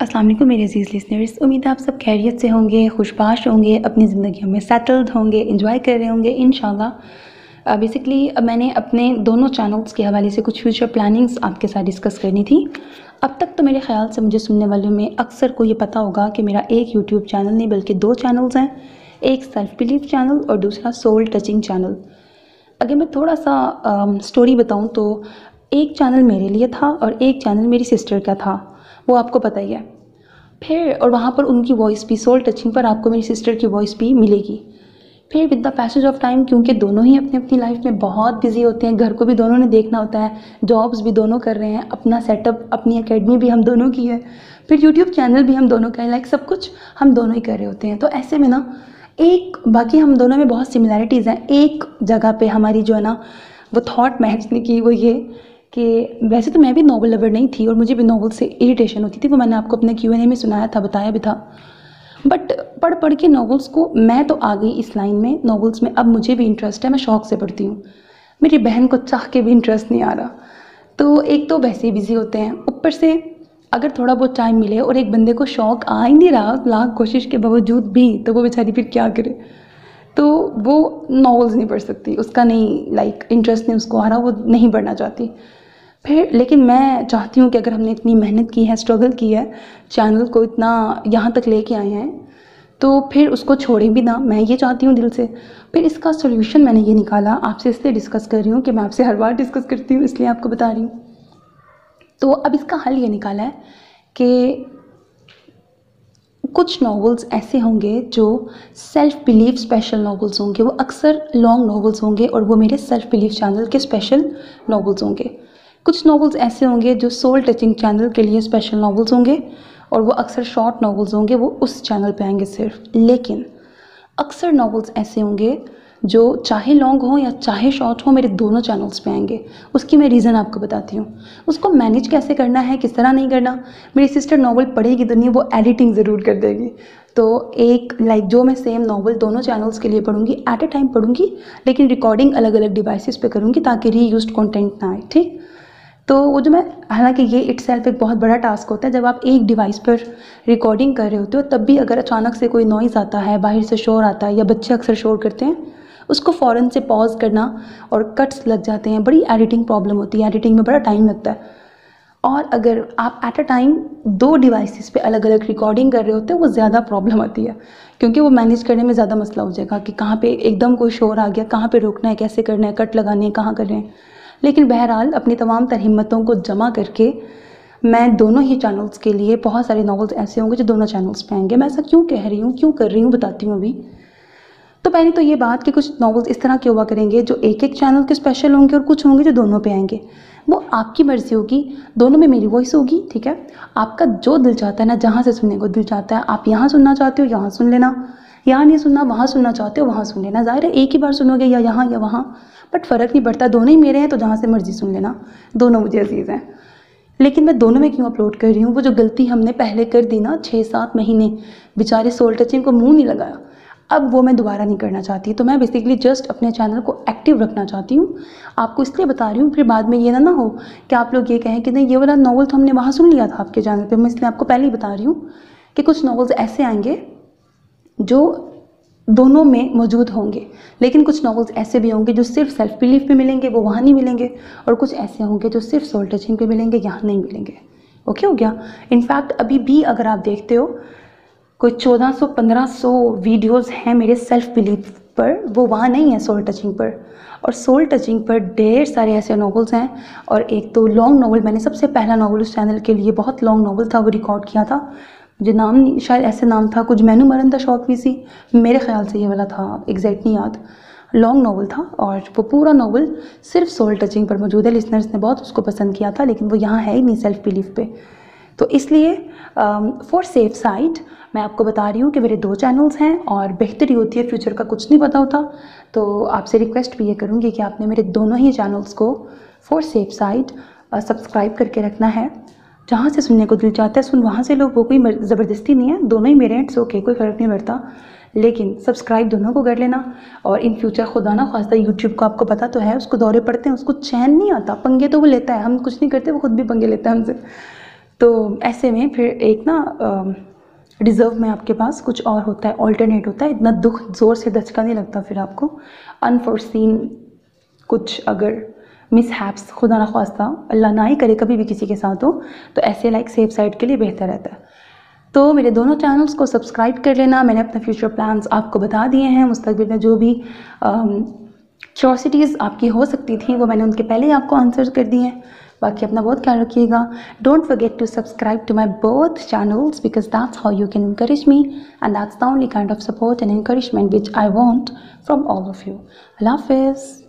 अस्सलाम वालेकुम मेरे अज़ीज़ लिसनर्स, उम्मीद है आप सब खैरियत से होंगे, खुशबाश होंगे, अपनी ज़िंदगी में सेटल्ड होंगे, एंजॉय कर रहे होंगे इंशाल्लाह। बेसिकली मैंने अपने दोनों चैनल्स के हवाले से कुछ फ्यूचर प्लानिंग्स आपके साथ डिस्कस करनी थी। अब तक तो मेरे ख़्याल से मुझे सुनने वालों में अक्सर को ये पता होगा कि मेरा एक यूट्यूब चैनल नहीं बल्कि 2 चैनल्स हैं, एक सेल्फ बिलीफ चैनल और दूसरा सोल टचिंग चैनल। अगर मैं थोड़ा सा स्टोरी बताऊँ तो एक चैनल मेरे लिए था और एक चैनल मेरी सिस्टर का था, वो आपको पता ही है। फिर और वहाँ पर उनकी वॉइस भी, सोल टचिंग पर आपको मेरी सिस्टर की वॉइस भी मिलेगी। फिर with the passage of time, क्योंकि दोनों ही अपनी अपनी लाइफ में बहुत बिजी होते हैं, घर को भी दोनों ने देखना होता है, जॉब्स भी दोनों कर रहे हैं, अपना सेटअप, अपनी एकेडमी भी हम दोनों की है, फिर यूट्यूब चैनल भी हम दोनों का है, लाइक सब कुछ हम दोनों ही कर रहे होते हैं। तो ऐसे में ना एक बाकी हम दोनों में बहुत सिमिलैरिटीज़ हैं, एक जगह पे हमारी जो है ना वो थॉट मैच नहीं की, वो ये कि वैसे तो मैं भी नॉवल लवर नहीं थी और मुझे भी नॉवल से इरिटेशन होती थी, वो मैंने आपको अपने Q&A में सुनाया था, बताया भी था। बट पढ़ पढ़ के नॉवेल्स को मैं तो आ गई इस लाइन में, नॉवेल्स में अब मुझे भी इंटरेस्ट है, मैं शौक़ से पढ़ती हूँ। मेरी बहन को चाह के भी इंटरेस्ट नहीं आ रहा। तो एक तो वैसे ही बिज़ी होते हैं, ऊपर से अगर थोड़ा बहुत टाइम मिले और एक बंदे को शौक़ आ ही नहीं रहा लाख कोशिश के बावजूद भी, तो वो बेचारी फिर क्या करे। तो वो नॉवेल्स नहीं पढ़ सकती, उसका नहीं लाइक इंटरेस्ट नहीं उसको आ रहा, वो नहीं पढ़ना चाहती। फिर लेकिन मैं चाहती हूँ कि अगर हमने इतनी मेहनत की है, स्ट्रगल की है, चैनल को इतना यहाँ तक लेके आए हैं, तो फिर उसको छोड़ें भी ना, मैं ये चाहती हूँ दिल से। फिर इसका सोल्यूशन मैंने ये निकाला, आपसे इसलिए डिस्कस कर रही हूँ कि मैं आपसे हर बार डिस्कस करती हूँ, इसलिए आपको बता रही हूँ। तो अब इसका हल ये निकाला है कि कुछ नॉवेल्स ऐसे होंगे जो सेल्फ बिलीफ स्पेशल नॉवेल्स होंगे, वो अक्सर लॉन्ग नॉवेल्स होंगे और वो मेरे सेल्फ बिलीफ चैनल के स्पेशल नॉवेल्स होंगे। कुछ नॉवेल्स ऐसे होंगे जो सोल टचिंग चैनल के लिए स्पेशल नॉवेल्स होंगे और वो अक्सर शॉर्ट नॉवेल्स होंगे, वो उस चैनल पे आएंगे सिर्फ। लेकिन अक्सर नॉवेल्स ऐसे होंगे जो चाहे लॉन्ग हो या चाहे शॉर्ट हो, मेरे दोनों चैनल्स पे आएंगे। उसकी मैं रीज़न आपको बताती हूँ। उसको मैनेज कैसे करना है, किस तरह नहीं करना। मेरी सिस्टर नॉवल पढ़ेगी तो नहीं, वो एडिटिंग ज़रूर कर देगी। तो एक लाइक जो मैं सेम नॉवल दोनों चैनल्स के लिए पढ़ूंगी, एट ए टाइम पढ़ूंगी, लेकिन रिकॉर्डिंग अलग अलग डिवाइसेस पे करूँगी ताकि रीयूज्ड कंटेंट ना आए, ठीक। तो वो जो मैं, हालांकि ये इटसेल्फ एक बहुत बड़ा टास्क होता है, जब आप एक डिवाइस पर रिकॉर्डिंग कर रहे होते हो तब भी अगर अचानक से कोई नॉइज़ आता है, बाहर से शोर आता है या बच्चे अक्सर शोर करते हैं, उसको फ़ौरन से पॉज करना और कट्स लग जाते हैं, बड़ी एडिटिंग प्रॉब्लम होती है, एडिटिंग में बड़ा टाइम लगता है। और अगर आप एट अ टाइम 2 डिवाइसेस पे अलग अलग रिकॉर्डिंग कर रहे होते हो, वो ज़्यादा प्रॉब्लम आती है, क्योंकि वो मैनेज करने में ज़्यादा मसला हो जाएगा कि कहाँ पे एकदम कोई शोर आ गया, कहाँ पे रोकना है, कैसे करना है, कट लगाने हैं, कहाँ कर रहे हैं। लेकिन बहरहाल अपनी तमाम तर हिम्मतों को जमा करके मैं दोनों ही चैनल्स के लिए, बहुत सारे नॉवेल्स ऐसे होंगे जो दोनों चैनल्स पे आएंगे। मैं ऐसा क्यों कह रही हूँ, क्यों कर रही हूँ, बताती हूँ अभी। तो पहले तो ये बात कि कुछ नॉवेल्स इस तरह के हुआ करेंगे जो एक एक चैनल के स्पेशल होंगे और कुछ होंगे जो दोनों पे आएंगे। वो आपकी मर्ज़ी होगी, दोनों में मेरी वॉइस होगी, ठीक है। आपका जो दिल चाहता है ना, जहाँ से सुनने को दिल चाहता है, आप यहाँ सुनना चाहते हो यहाँ सुन लेना, यहाँ नहीं सुनना, वहाँ सुनना चाहते हो वहाँ सुन लेना। ज़ाहिर है एक ही बार सुनोगे या यहाँ या वहाँ, बट फ़र्क नहीं पड़ता, दोनों ही मेरे हैं, तो जहाँ से मर्ज़ी सुन लेना, दोनों मुझे अजीज़ हैं। लेकिन मैं दोनों में क्यों अपलोड कर रही हूँ, वो जो गलती हमने पहले कर दी ना 6-7 महीने, बेचारे सोल टचिंग को मुँह नहीं लगाया, अब वो मैं दोबारा नहीं करना चाहती। तो मैं बेसिकली जस्ट अपने चैनल को एक्टिव रखना चाहती हूँ, आपको इसलिए बता रही हूँ, फिर बाद में ये ना हो कि आप लोग ये कहें कि नहीं ये वाला नॉवल तो हमने वहाँ सुन लिया था आपके चैनल पे। मैं इसलिए आपको पहले ही बता रही हूँ कि कुछ नॉवेल्स ऐसे आएंगे जो दोनों में मौजूद होंगे, लेकिन कुछ नॉवेल्स ऐसे भी होंगे जो सिर्फ सेल्फ बिलीफ पे मिलेंगे, वो वहाँ नहीं मिलेंगे, और कुछ ऐसे होंगे जो सिर्फ सोल टचिंग पे मिलेंगे, यहाँ नहीं मिलेंगे। ओके हो गया। इनफैक्ट अभी भी अगर आप देखते हो कोई 1400-1500 वीडियोस हैं मेरे सेल्फ बिलीफ पर, वो वहाँ नहीं है सोल टचिंग पर। और सोल टचिंग पर ढेर सारे ऐसे नॉवेल्स हैं। और एक तो लॉन्ग नॉवल, मैंने सबसे पहला नॉवल उस चैनल के लिए बहुत लॉन्ग नॉवल था, वो रिकॉर्ड किया था, मुझे नाम नहीं, शायद ऐसे नाम था कुछ, मैनू मरन दा शौक भी सी, मेरे ख्याल से ये वाला था, एग्जैक्ट नहीं याद। लॉन्ग नॉवल था और वो पूरा नॉवल सिर्फ सोल टचिंग पर मौजूद है। लिसनर्स ने बहुत उसको पसंद किया था, लेकिन वो यहाँ है ही नहीं सेल्फ बिलीफ पे। तो इसलिए फॉर सेफ साइड मैं आपको बता रही हूँ कि मेरे 2 चैनल्स हैं और बेहतरी होती है, फ्यूचर का कुछ नहीं पता होता। तो आपसे रिक्वेस्ट भी ये करूँगी कि आपने मेरे दोनों ही चैनल्स को फॉर सेफ साइड सब्सक्राइब करके रखना है। जहाँ से सुनने को दिल चाहता है सुन, वहाँ से लोग, वो कोई ज़बरदस्ती नहीं है, दोनों ही मेरे हैं, इट्स ओके, कोई फ़र्क नहीं पड़ता, लेकिन सब्सक्राइब दोनों को कर लेना। और इन फ्यूचर खुदा ना खास्ता यूट्यूब को आपको पता तो है, उसको दौरे पड़ते हैं, उसको चैन नहीं आता, पंगे तो वो लेता है, हम कुछ नहीं करते, वो खुद भी पंगे लेता है हमसे। तो ऐसे में फिर एक ना रिज़र्व में आपके पास कुछ और होता है, ऑल्टरनेट होता है, इतना दुख ज़ोर से धचका नहीं लगता फिर आपको। अनफोर्सीन कुछ अगर मिसहैप्स, खुदा ना ख्वास्ता, अल्लाह ना ही करे कभी भी किसी के साथ हो, तो ऐसे लाइक सेफ साइड के लिए बेहतर रहता है। तो मेरे दोनों चैनल्स को सब्सक्राइब कर लेना। मैंने अपने फ्यूचर प्लान्स आपको बता दिए हैं। मुस्तकबिल में जो भी क्यूरियोसिटीज़ आपकी हो सकती थी वो मैंने उनके पहले ही आपको आंसर कर दिए हैं। बाकी अपना बहुत ख्याल रखिएगा। Don't forget to subscribe to my both channels because that's how you can encourage me and that's the only kind of support and encouragement which I want from all of you. Allah Hafiz.